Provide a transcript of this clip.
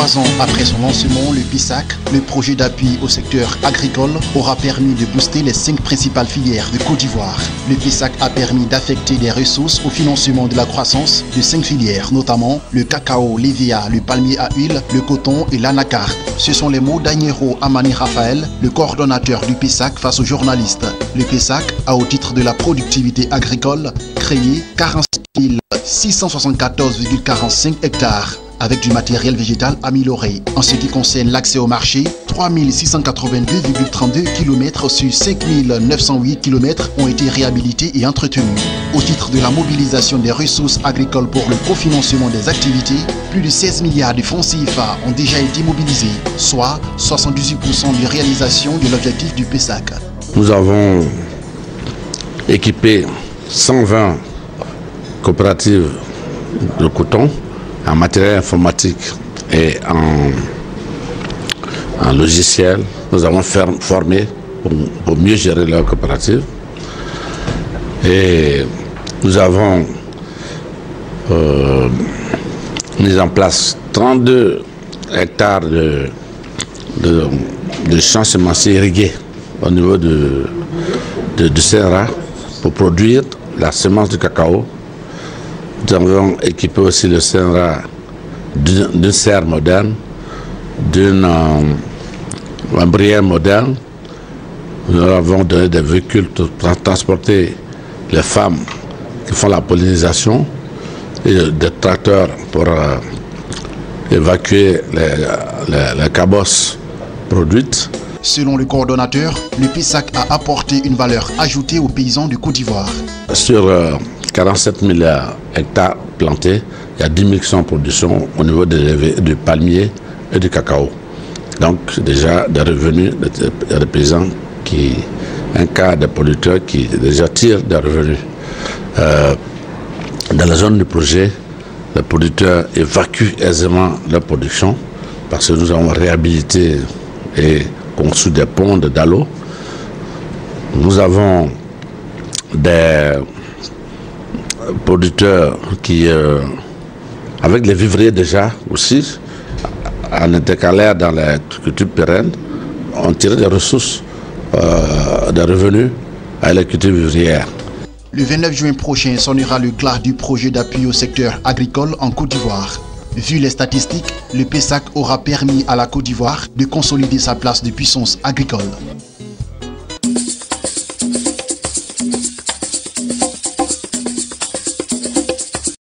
3 ans après son lancement, le PISAC, le projet d'appui au secteur agricole, aura permis de booster les 5 principales filières de Côte d'Ivoire. Le PISAC a permis d'affecter des ressources au financement de la croissance de 5 filières, notamment le cacao, l'EVA, le palmier à huile, le coton et l'anacarde. Ce sont les mots d'Agnero Amani Raphaël, le coordonnateur du PISAC face aux journalistes. Le PISAC a, au titre de la productivité agricole, créé 46 674,45 hectares avec du matériel végétal amélioré. En ce qui concerne l'accès au marché, 3 682,32 km sur 5 908 km ont été réhabilités et entretenus. Au titre de la mobilisation des ressources agricoles pour le cofinancement des activités, plus de 16 milliards de francs CFA ont déjà été mobilisés, soit 78% de réalisation de l'objectif du PISAC. Nous avons équipé 120 coopératives de coton en matériel informatique et en logiciel. Nous avons formé pour mieux gérer leur coopérative. Et nous avons mis en place 32 hectares de champs semenciers irrigués au niveau de CNRA pour produire la semence de cacao. Nous avons équipé aussi le CNRA d'une serre moderne, d'une bruyère moderne. Nous avons donné des véhicules pour transporter les femmes qui font la pollinisation et des tracteurs pour évacuer les cabosses produites. Selon le coordonnateur, le PISAC a apporté une valeur ajoutée aux paysans de Côte d'Ivoire. Sur 47 000 hectares plantés, il y a 10 000 qui sont en production au niveau du palmier et du cacao. Donc déjà des revenus des paysans, un quart des producteurs qui déjà tirent des revenus. Dans la zone du projet, les producteurs évacuent aisément leur production parce que nous avons réhabilité et conçu des ponts de Dalo. Nous avons des producteurs qui, avec les vivriers déjà aussi, en intercalaire dans les cultures pérennes, ont tiré des ressources, des revenus à la culture vivrière. Le 29 juin prochain sonnera le glas du projet d'appui au secteur agricole en Côte d'Ivoire. Vu les statistiques, le PISAC aura permis à la Côte d'Ivoire de consolider sa place de puissance agricole.